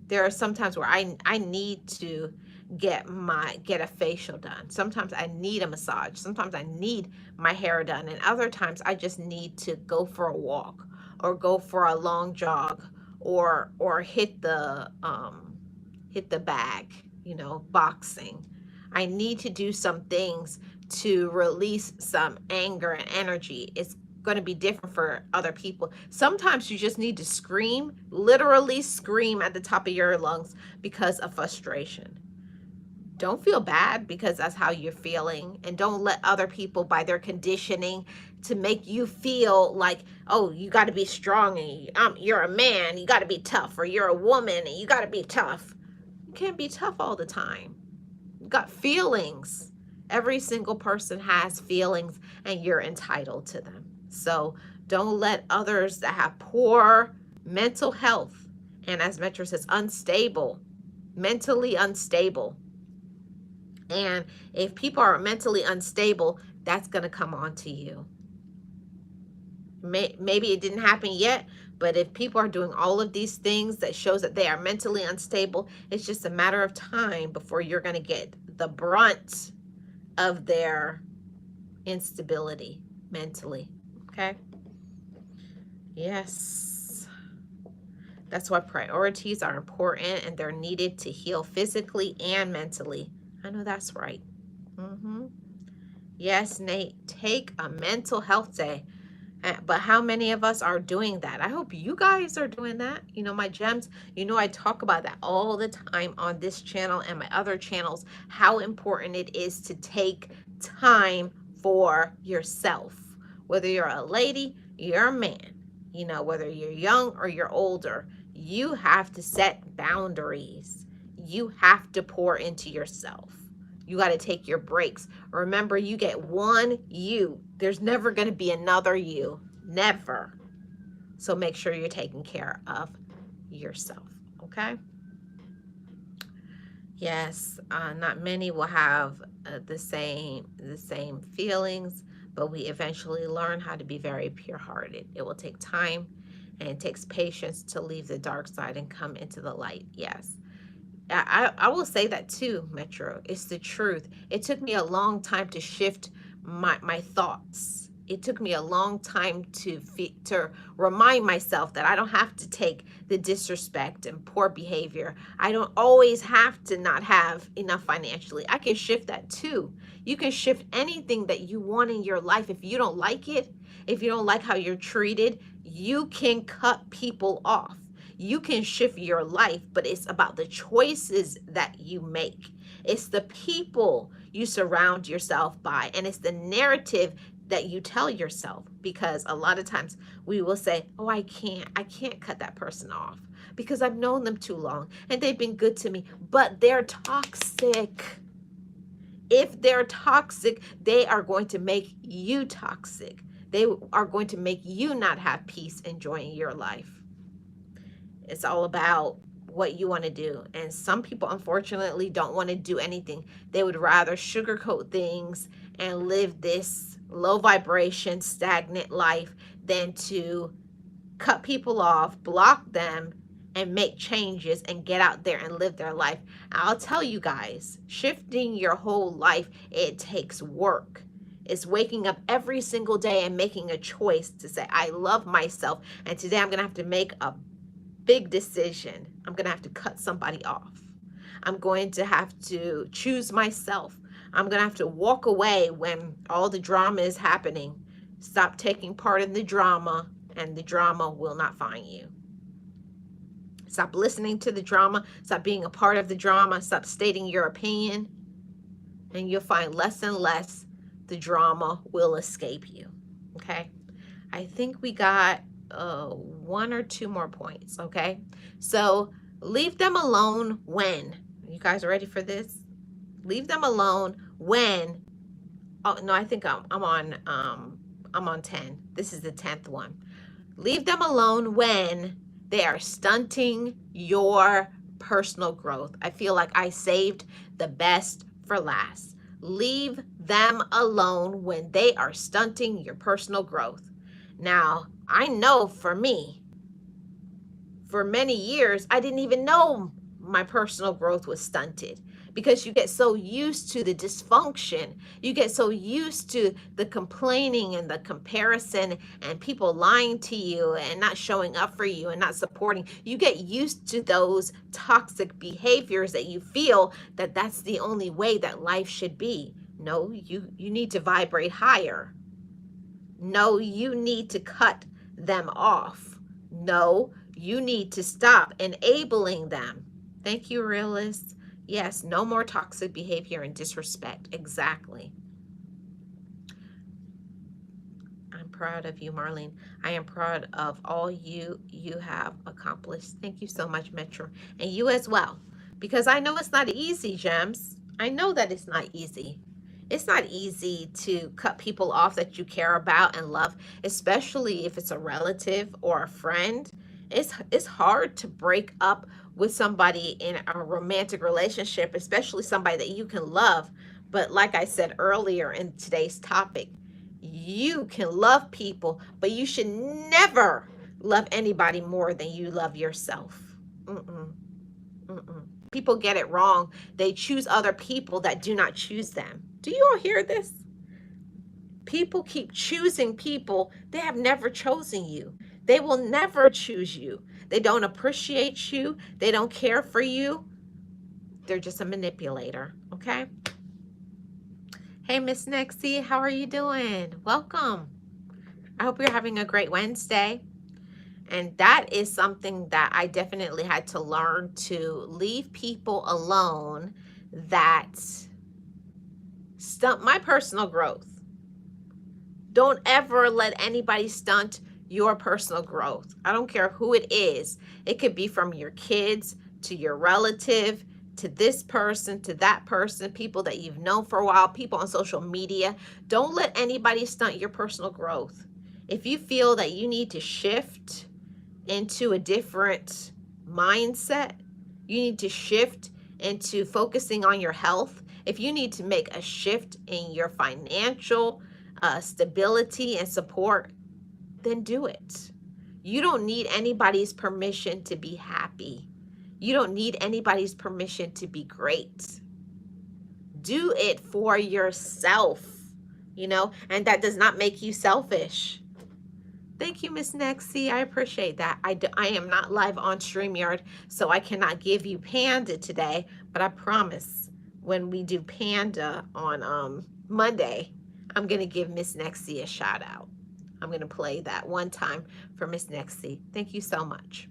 there are some times where I need to get a facial done. Sometimes I need a massage. Sometimes I need my hair done, and other times I just need to go for a walk or go for a long jog or hit the bag, boxing. I need to do some things to release some anger and energy. It's going to be different for other people. Sometimes you just need to scream, literally scream at the top of your lungs because of frustration. Don't feel bad because that's how you're feeling, and don't let other people by their conditioning to make you feel like, oh, you got to be strong and you're a man, you got to be tough, or you're a woman and you got to be tough. You can't be tough all the time. You got feelings. Every single person has feelings, and you're entitled to them. So don't let others that have poor mental health, and as Metro says, unstable, mentally unstable. And if people are mentally unstable, that's going to come on to you. Maybe it didn't happen yet, but if people are doing all of these things that shows that they are mentally unstable, it's just a matter of time before you're going to get the brunt of their instability mentally. Okay? Yes. That's why priorities are important, and they're needed to heal physically and mentally. I know that's right. Yes, Nate, take a mental health day. But how many of us are doing that? I hope you guys are doing that. My gems, I talk about that all the time on this channel and my other channels, how important it is to take time for yourself. Whether you're a lady, you're a man, whether you're young or you're older, you have to set boundaries. You have to pour into yourself. You got to take your breaks. Remember, you get one you. There's never going to be another you. Never. So make sure you're taking care of yourself. Okay? Yes, not many will have the same feelings, but we eventually learn how to be very pure-hearted. It will take time, and it takes patience to leave the dark side and come into the light. Yes. I will say that too, Metro. It's the truth. It took me a long time to shift my thoughts. It took me a long time to remind myself that I don't have to take the disrespect and poor behavior. I don't always have to not have enough financially. I can shift that too. You can shift anything that you want in your life. If you don't like it, if you don't like how you're treated, you can cut people off. You can shift your life, but it's about the choices that you make. It's the people you surround yourself by, and it's the narrative that you tell yourself, because a lot of times we will say, oh, I can't cut that person off because I've known them too long and they've been good to me, but they're toxic. If they're toxic, they are going to make you toxic. They are going to make you not have peace enjoying your life. It's all about what you want to do. And some people, unfortunately, don't want to do anything. They would rather sugarcoat things and live this low vibration, stagnant life than to cut people off, block them, and make changes and get out there and live their life. I'll tell you guys, shifting your whole life, it takes work. It's waking up every single day and making a choice to say, I love myself, and today I'm going to have to make a big decision. I'm going to have to cut somebody off. I'm going to have to choose myself. I'm going to have to walk away when all the drama is happening. Stop taking part in the drama, and the drama will not find you. Stop listening to the drama. Stop being a part of the drama. Stop stating your opinion, and you'll find less and less the drama will escape you. Okay? I think we got one or two more points. Okay, so leave them alone when. You guys ready for this? Leave them alone when. Oh no, I think I'm on 10. This is the 10th one. Leave them alone when they are stunting your personal growth. I feel like I saved the best for last. Leave them alone when they are stunting your personal growth. Now, I know for me, for many years, I didn't even know my personal growth was stunted because you get so used to the dysfunction. You get so used to the complaining and the comparison and people lying to you and not showing up for you and not supporting. You get used to those toxic behaviors that you feel that that's the only way that life should be. No, you need to vibrate higher. No, you need to cut them off. No, you need to stop enabling them. Thank you, realists. Yes, no more toxic behavior and disrespect. Exactly. I'm proud of you, Marlene. I am proud of all you have accomplished. Thank you so much, Metro. And you as well. Because I know it's not easy, Gems. I know that it's not easy. It's not easy to cut people off that you care about and love, especially if it's a relative or a friend. It's hard to break up with somebody in a romantic relationship, especially somebody that you can love. But like I said earlier in today's topic, you can love people, but you should never love anybody more than you love yourself. Mm-mm, mm-mm. People get it wrong. They choose other people that do not choose them. Do you all hear this? People keep choosing people. They have never chosen you. They will never choose you. They don't appreciate you. They don't care for you. They're just a manipulator, okay? Hey, Miss Nexie, how are you doing? Welcome. I hope you're having a great Wednesday. And that is something that I definitely had to learn, to leave people alone that stunt my personal growth. Don't ever let anybody stunt your personal growth. I don't care who it is. It could be from your kids to your relative to this person to that person, people that you've known for a while, people on social media. Don't let anybody stunt your personal growth. If you feel that you need to shift into a different mindset, you need to shift into focusing on your health, if you need to make a shift in your financial stability and support, then do it. You don't need anybody's permission to be happy. You don't need anybody's permission to be great. Do it for yourself, and that does not make you selfish. Thank you, Miss Nexie. I appreciate that. I am not live on StreamYard, so I cannot give you Panda today, but I promise when we do Panda on Monday, I'm going to give Miss Nexie a shout out. I'm going to play that one time for Miss Nexie. Thank you so much.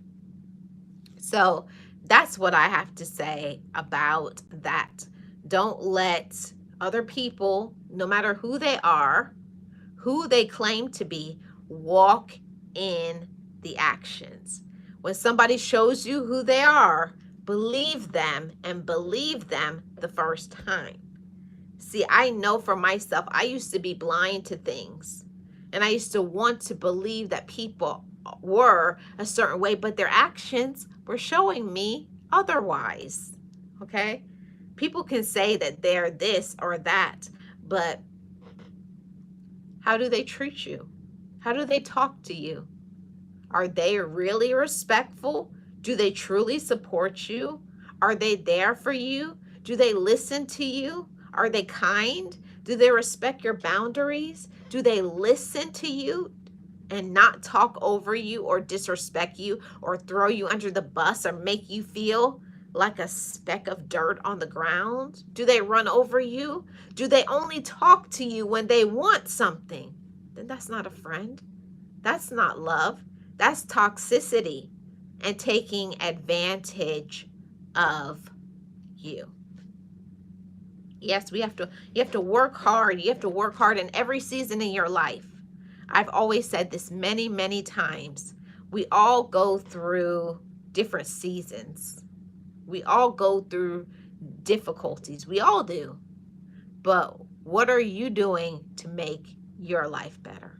So that's what I have to say about that. Don't let other people, no matter who they are, who they claim to be, walk in the actions. When somebody shows you who they are, believe them and believe them the first time. See, I know for myself, I used to be blind to things. And I used to want to believe that people were a certain way, but their actions were showing me otherwise. Okay? People can say that they're this or that, but how do they treat you? How do they talk to you? Are they really respectful? Do they truly support you? Are they there for you? Do they listen to you? Are they kind? Do they respect your boundaries? Do they listen to you and not talk over you or disrespect you or throw you under the bus or make you feel like a speck of dirt on the ground? Do they run over you? Do they only talk to you when they want something? Then that's not a friend. That's not love. That's toxicity and taking advantage of you. Yes, you have to work hard. You have to work hard in every season in your life. I've always said this many, many times. We all go through different seasons. We all go through difficulties. We all do. But what are you doing to make your life better?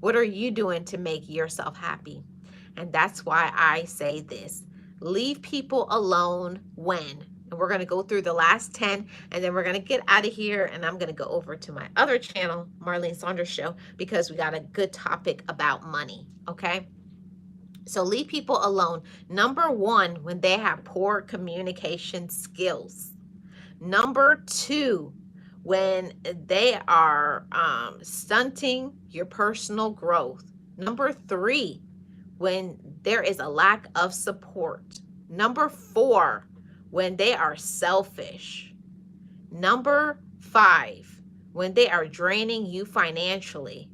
What are you doing to make yourself happy? And that's why I say this. Leave people alone when. And we're going to go through the last 10, and then we're going to get out of here, and I'm going to go over to my other channel, Marlene Saunders Show, because we got a good topic about money, okay? So leave people alone. Number one, when they have poor communication skills. Number 2, when they are stunting your personal growth. Number 3, when there is a lack of support. Number 4, when they are selfish. Number 5, when they are draining you financially.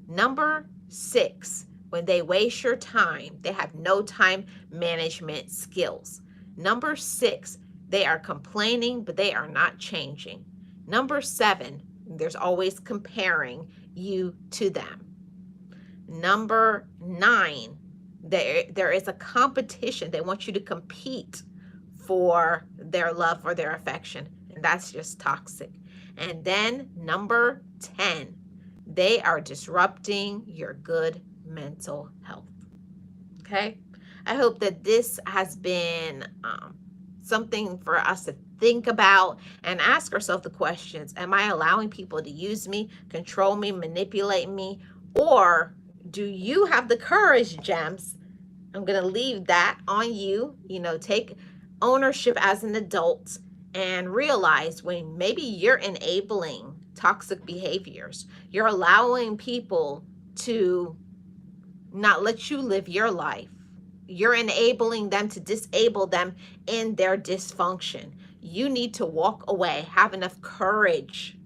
Number 6, when they waste your time, they have no time management skills. Number 6, they are complaining, but they are not changing. Number 7, there's always comparing you to them. Number 9, there is a competition. They want you to compete for their love or their affection, and that's just toxic. And then number 10, they are disrupting your good mental health. Okay? I hope that this has been something for us to think about and ask ourselves the questions. Am I allowing people to use me, control me, manipulate me? Or do you have the courage, Gems? I'm going to leave that on you. Take ownership as an adult and realize when maybe you're enabling toxic behaviors. You're allowing people to not let you live your life. You're enabling them to disable them in their dysfunction. You need to walk away, have enough courage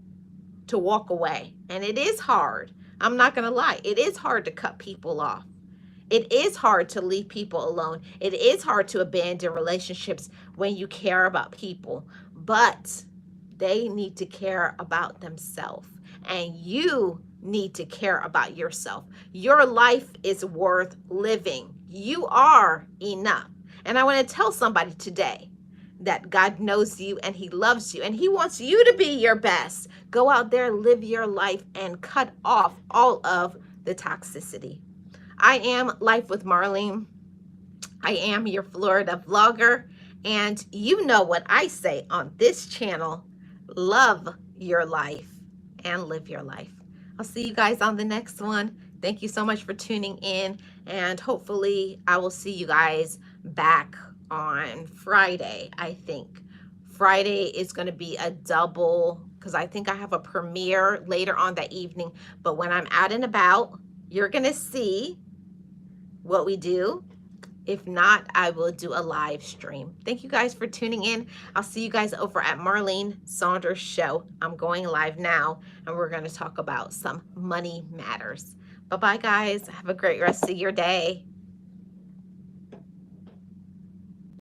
to walk away. And it is hard. I'm not going to lie. It is hard to cut people off. It is hard to leave people alone. It is hard to abandon relationships when you care about people, but they need to care about themselves, and you need to care about yourself. Your life is worth living. You are enough. And I want to tell somebody today that God knows you and he loves you and he wants you to be your best. Go out there, live your life, and cut off all of the toxicity. I am Life with Marlene. I am your Florida vlogger, and you know what I say on this channel: love your life and live your life. I'll see you guys on the next one. Thank you so much for tuning in, and hopefully I will see you guys back on Friday. I think Friday is going to be a double, because I think I have a premiere later on that evening. But when I'm out and about, you're going to see what we do. If not, I will do a live stream. Thank you guys for tuning in. I'll see you guys over at Marlene Saunders Show. I'm going live now, and we're going to talk about some money matters. Bye-bye, guys. Have a great rest of your day.